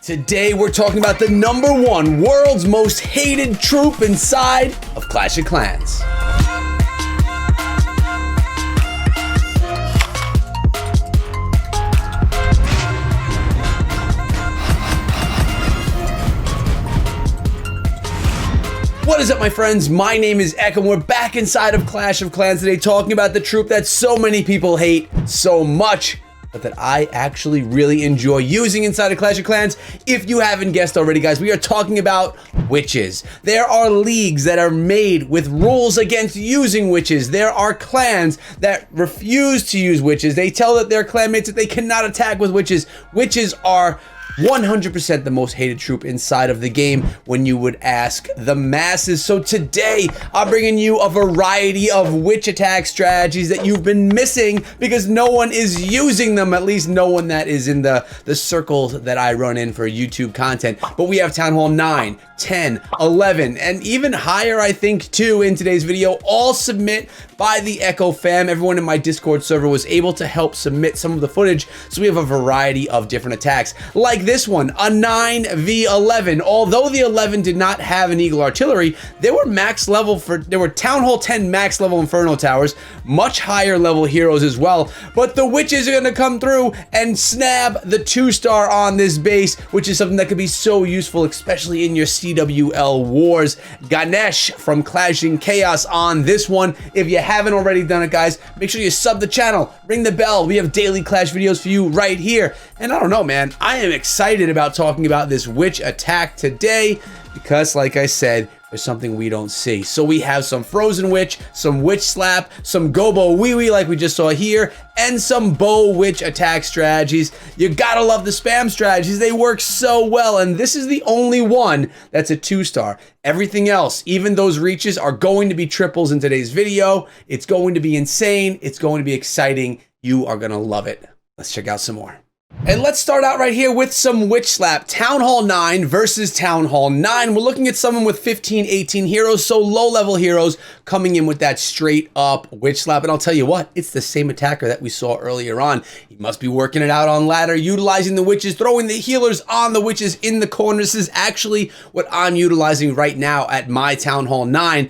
Today we're talking about the #1 world's most hated troop inside of Clash of Clans. What is up, my friends? My name is Ek, and we're back inside of Clash of Clans today talking about the troop that so many people hate so much, but that I actually really enjoy using inside of Clash of Clans. If you haven't guessed already, guys, we are talking about witches. There are leagues that are made with rules against using witches. There are clans that refuse to use witches. They tell their clanmates that they cannot attack with witches. Witches are 100% the most hated troop inside of the game when you would ask the masses. So today I'm bringing you a variety of witch attack strategies that you've been missing because no one is using them, at least no one that is in the circles that I run in for YouTube content. But we have Town Hall 9, 10, 11, and even higher, I think, too, in today's video, all submit by the Echo fam. Everyone in my Discord server was able to help submit some of the footage, so we have a variety of different attacks. Like this one, a 9v11. Although the 11 did not have an Eagle Artillery, they were max level there were Town Hall 10 max level Inferno Towers, much higher level heroes as well, but the witches are gonna come through and snab the 2-star on this base, which is something that could be so useful, especially in your CWL wars. Ganesh from Clashing Chaos on this one. If you haven't already done it, guys, make sure you sub the channel, ring the bell. We have daily Clash videos for you right here. And I don't know, man, I am excited about talking about this witch attack today because, like I said, there's something we don't see. So we have some Frozen Witch, some Witch Slap, some Gobo Wee Wee like we just saw here, and some Bowitch attack strategies. You gotta love the spam strategies. They work so well, and this is the only one that's a 2-star. Everything else, even those reaches, are going to be triples in today's video. It's going to be insane. It's going to be exciting. You are gonna love it. Let's check out some more. And let's start out right here with some Witch Slap. Town Hall 9 versus Town Hall 9. We're looking at someone with 15, 18 heroes, so low-level heroes coming in with that straight-up Witch Slap. And I'll tell you what, it's the same attacker that we saw earlier on. He must be working it out on ladder, utilizing the witches, throwing the healers on the witches in the corners. This is actually what I'm utilizing right now at my Town Hall 9.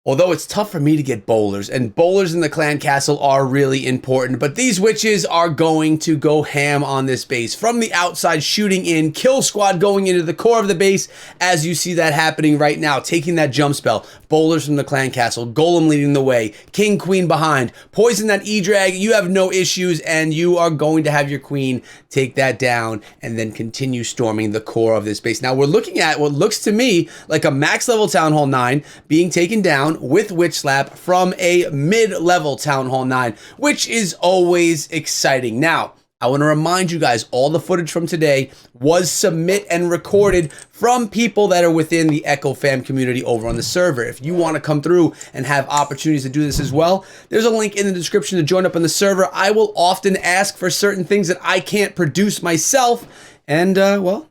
Although it's tough for me to get bowlers, and bowlers in the clan castle are really important, but these witches are going to go ham on this base. From the outside, shooting in, kill squad going into the core of the base, as you see that happening right now, taking that jump spell. Bowlers from the clan castle, golem leading the way, king, queen behind, poison that E-drag, you have no issues, and you are going to have your queen take that down, and then continue storming the core of this base. Now we're looking at what looks to me like a max level Town Hall 9 being taken down with Witch Slap from a mid-level Town Hall 9, which is always exciting. Now, I want to remind you guys, all the footage from today was submit and recorded from people that are within the Echo fam community over on the server. If you want to come through and have opportunities to do this as well, there's a link in the description to join up on the server. I will often ask for certain things that I can't produce myself, and well,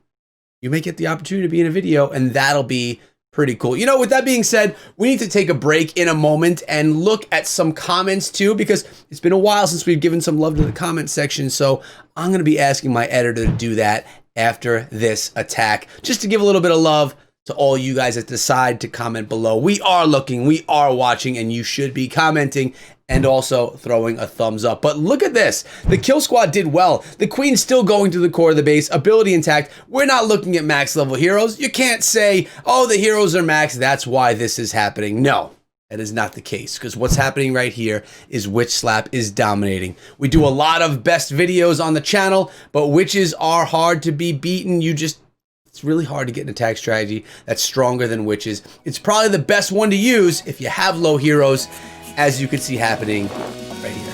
you may get the opportunity to be in a video, and that'll be pretty cool. You know, with that being said, we need to take a break in a moment and look at some comments too, because it's been a while since we've given some love to the comment section. So I'm going to be asking my editor to do that after this attack, just to give a little bit of love to all you guys that decide to comment below. We are looking, we are watching, and you should be commenting and also throwing a thumbs up. But look at this. The kill squad did well. The queen's still going to the core of the base, ability intact. We're not looking at max level heroes. You can't say, oh, the heroes are max, that's why this is happening. No, that is not the case, because what's happening right here is Witch Slap is dominating. We do a lot of best videos on the channel, but witches are hard to be beaten. It's really hard to get an attack strategy that's stronger than witches. It's probably the best one to use if you have low heroes, as you can see happening right here.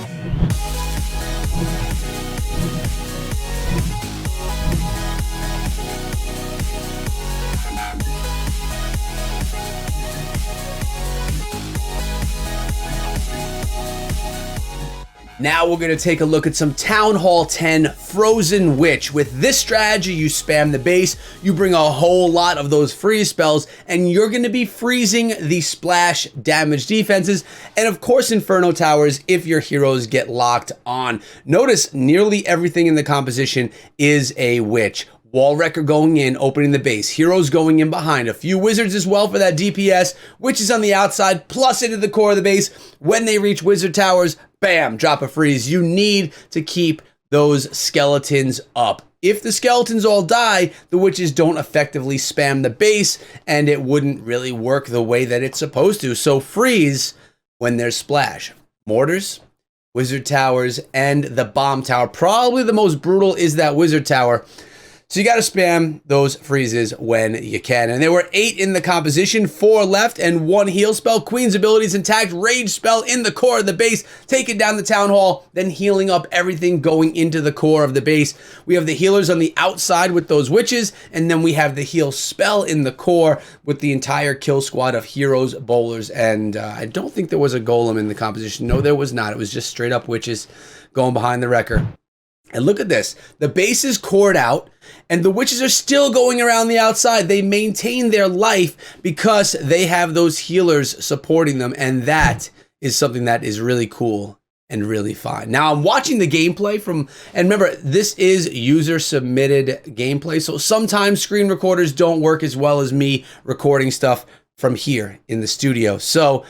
Now we're going to take a look at some Town Hall 10 Frozen Witch. With this strategy, you spam the base, you bring a whole lot of those freeze spells, and you're going to be freezing the splash damage defenses, and of course Inferno Towers if your heroes get locked on. Notice nearly everything in the composition is a witch. Wall Wrecker going in, opening the base. Heroes going in behind. A few Wizards as well for that DPS. Witches on the outside, plus into the core of the base. When they reach Wizard Towers, bam, drop a freeze. You need to keep those skeletons up. If the skeletons all die, the witches don't effectively spam the base, and it wouldn't really work the way that it's supposed to. So freeze when there's splash. Mortars, Wizard Towers, and the Bomb Tower. Probably the most brutal is that Wizard Tower. So you got to spam those freezes when you can. And there were 8 in the composition, 4 left, and 1 heal spell. Queen's abilities intact, rage spell in the core of the base, taking down the town hall, then healing up everything going into the core of the base. We have the healers on the outside with those witches, and then we have the heal spell in the core with the entire kill squad of heroes, bowlers, and I don't think there was a golem in the composition. No, there was not. It was just straight up witches going behind the wrecker. And look at this. The base is cored out, and the witches are still going around the outside. They maintain their life because they have those healers supporting them, and that is something that is really cool and really fun. Now, I'm watching the gameplay from, and remember, this is user-submitted gameplay, so sometimes screen recorders don't work as well as me recording stuff from here in the studio. So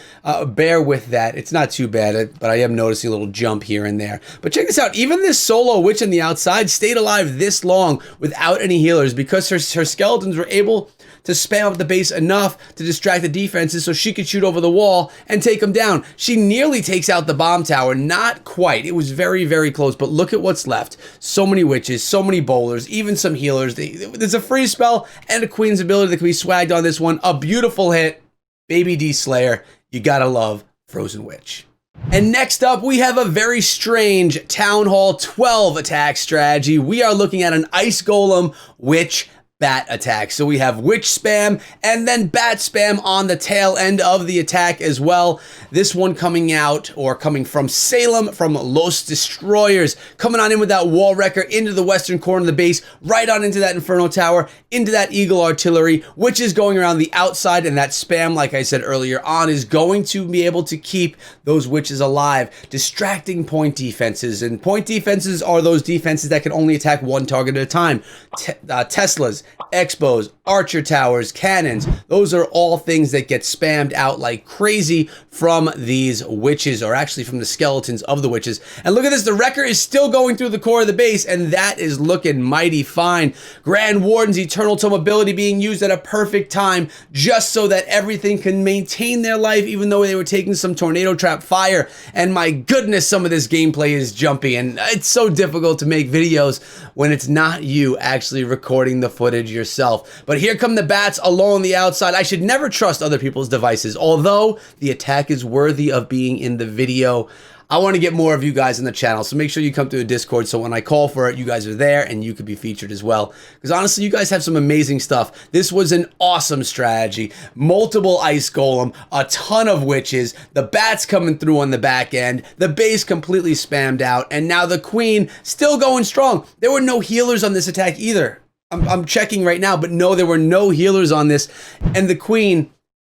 bear with that. It's not too bad, but I am noticing a little jump here and there. But check this out. Even this solo witch on the outside stayed alive this long without any healers because her skeletons were able to spam up the base enough to distract the defenses so she could shoot over the wall and take them down. She nearly takes out the bomb tower. Not quite. It was very, very close, but look at what's left. So many witches, so many bowlers, even some healers. There's a freeze spell and a queen's ability that can be swagged on this one. A beautiful hit. Baby D Slayer. You gotta love Frozen Witch. And next up, we have a very strange Town Hall 12 attack strategy. We are looking at an Ice Golem Witch Bat attack. So we have witch spam and then bat spam on the tail end of the attack as well. This one coming out, or coming from Salem, from Los Destroyers, coming on in with that wall wrecker into the western corner of the base, right on into that Inferno Tower, into that Eagle Artillery, which is going around the outside, and that spam, like I said earlier on, is going to be able to keep those witches alive, distracting point defenses. And point defenses are those defenses that can only attack one target at a time. Teslas, Expos, Archer Towers, Cannons, those are all things that get spammed out like crazy from these witches, or actually from the skeletons of the witches. And look at this, the Wrecker is still going through the core of the base, and that is looking mighty fine. Grand Warden's Eternal Tome ability being used at a perfect time, just so that everything can maintain their life, even though they were taking some tornado trap fire. And my goodness, some of this gameplay is jumpy, and it's so difficult to make videos when it's not you actually recording the footage yourself. But here come the bats along the outside. I should never trust other people's devices, although the attack is worthy of being in the video. I want to get more of you guys in the channel, so make sure you come to a Discord so when I call for it, you guys are there and you could be featured as well. Because honestly, you guys have some amazing stuff. This was an awesome strategy. Multiple Ice Golem, a ton of witches, the bats coming through on the back end, the base completely spammed out, and now the queen still going strong. There were no healers on this attack either. I'm checking right now, but no, there were no healers on this, and the queen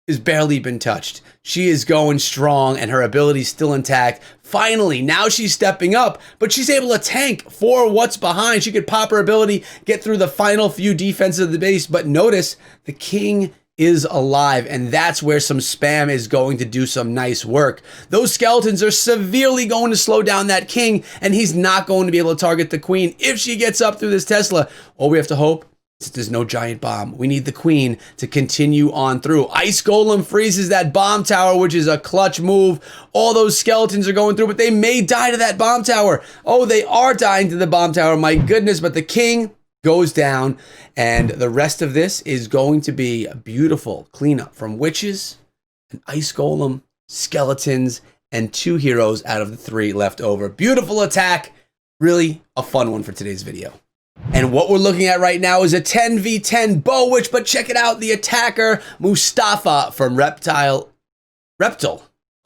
has barely been touched. She is going strong, and her ability's still intact. Finally, now she's stepping up, but she's able to tank for what's behind. She could pop her ability, get through the final few defenses of the base, but notice the king is alive, and that's where some spam is going to do some nice work. Those skeletons are severely going to slow down that king, and he's not going to be able to target the queen if she gets up through this Tesla. All we have to hope is there's no giant bomb. We need the queen to continue on through. Ice Golem freezes that bomb tower, which is a clutch move. All those skeletons are going through, but they may die to that bomb tower. Oh, they are dying to the bomb tower, my goodness, but the king goes down, and the rest of this is going to be a beautiful cleanup from witches, an Ice Golem, skeletons, and 2 heroes out of the 3 left over. Beautiful attack. Really a fun one for today's video. And what we're looking at right now is a 10v10 Bowitch, but check it out, the attacker, Mustafa from Reptile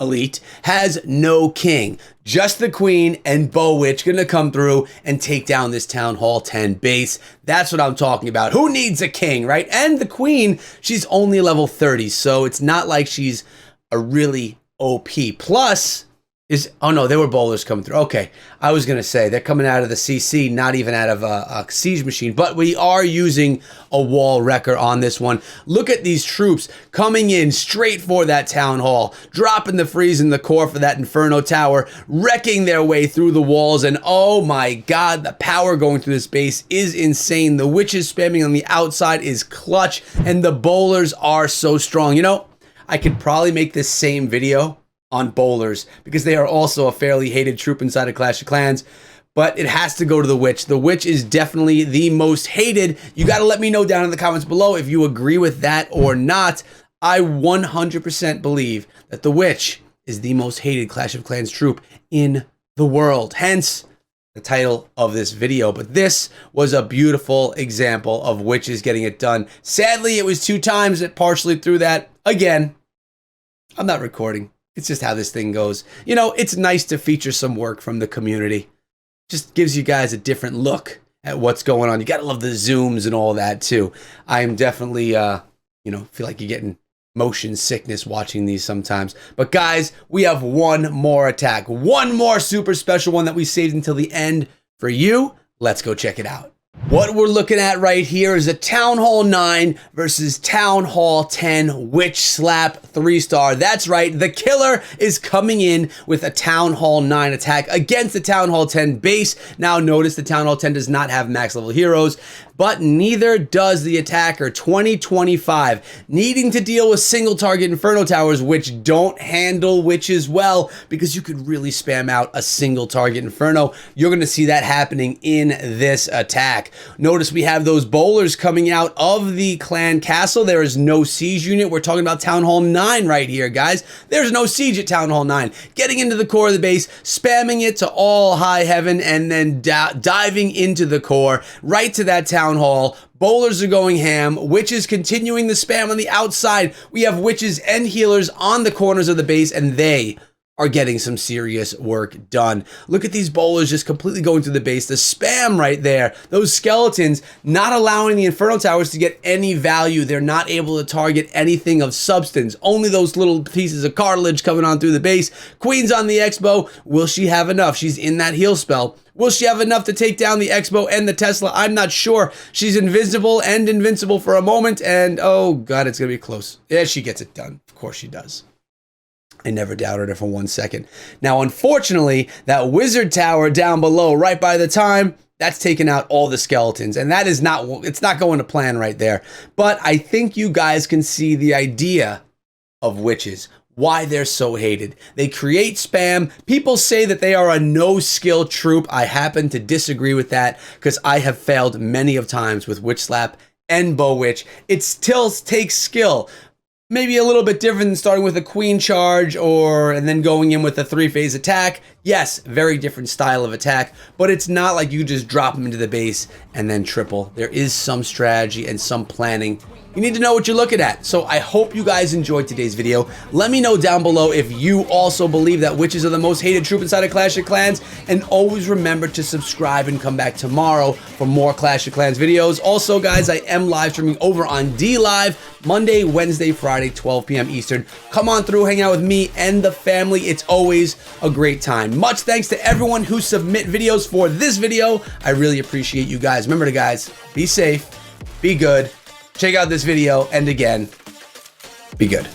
Elite, has no king. Just the queen and Bowitch gonna come through and take down this Town Hall 10 base. That's what I'm talking about. Who needs a king, right? And the queen, she's only level 30, so it's not like she's a really OP. Plus, Oh no, there were bowlers coming through. Okay, I was gonna say they're coming out of the CC, not even out of a siege machine, but we are using a wall wrecker on this one. Look at these troops coming in straight for that town hall, dropping the freeze in the core for that inferno tower, wrecking their way through the walls, and oh my god, the power going through this base is insane. The witches spamming on the outside is clutch, and the bowlers are so strong. You know, I could probably make this same video on bowlers because they are also a fairly hated troop inside of Clash of Clans, but it has to go to the witch. The witch is definitely the most hated. You got to let me know down in the comments below if you agree with that or not. I 100% believe that the witch is the most hated Clash of Clans troop in the world, hence the title of this video. But this was a beautiful example of witches getting it done. Sadly, it was 2 times that partially threw that. Again, I'm not recording. It's just how this thing goes. You know, it's nice to feature some work from the community. Just gives you guys a different look at what's going on. You gotta love the zooms and all that too. I am definitely, you know, feel like you're getting motion sickness watching these sometimes. But guys, we have one more attack. One more super special one that we saved until the end for you. Let's go check it out. What we're looking at right here is a Town Hall 9 versus Town Hall 10 Witch Slap 3-star. That's right, the killer is coming in with a Town Hall 9 attack against the Town Hall 10 base. Now notice the Town Hall 10 does not have max level heroes, but neither does the attacker 2025, needing to deal with single target Inferno Towers, which don't handle witches well, because you could really spam out a single target Inferno. You're going to see that happening in this attack. Notice we have those bowlers coming out of the clan castle. There is no siege unit. We're talking about Town Hall 9 right here, guys. There's no siege at Town Hall 9. Getting into the core of the base, spamming it to all high heaven, and then diving into the core, right to that town hall. Bowlers are going ham. Witches continuing the spam on the outside. We have witches and healers on the corners of the base, and they are getting some serious work done. Look at these bowlers just completely going through the base. The spam right there. Those skeletons not allowing the Inferno Towers to get any value. They're not able to target anything of substance. Only those little pieces of cartilage coming on through the base. Queen's on the Expo. Will she have enough? She's in that heal spell. Will she have enough to take down the Expo and the Tesla? I'm not sure. She's invisible and invincible for a moment, and oh god, it's gonna be close. Yeah, she gets it done. Of course she does. I never doubted her for 1 second. Now, unfortunately, that wizard tower down below, right by the time, that's taken out all the skeletons. And that is not, it's not going to plan right there. But I think you guys can see the idea of witches, why they're so hated. They create spam. People say that they are a no-skill troop. I happen to disagree with that because I have failed many of times with Witch Slap and Bowitch. It still takes skill. Maybe a little bit different than starting with a queen charge and then going in with a 3-phase attack. Yes, very different style of attack, but it's not like you just drop them into the base and then triple. There is some strategy and some planning. You need to know what you're looking at. So I hope you guys enjoyed today's video. Let me know down below if you also believe that witches are the most hated troop inside of Clash of Clans. And always remember to subscribe and come back tomorrow for more Clash of Clans videos. Also, guys, I am live streaming over on DLive Monday, Wednesday, Friday, 12 p.m. Eastern. Come on through, hang out with me and the family. It's always a great time. Much thanks to everyone who submit videos for this video. I really appreciate you guys. Remember to, guys, be safe, be good. Check out this video, and again, be good.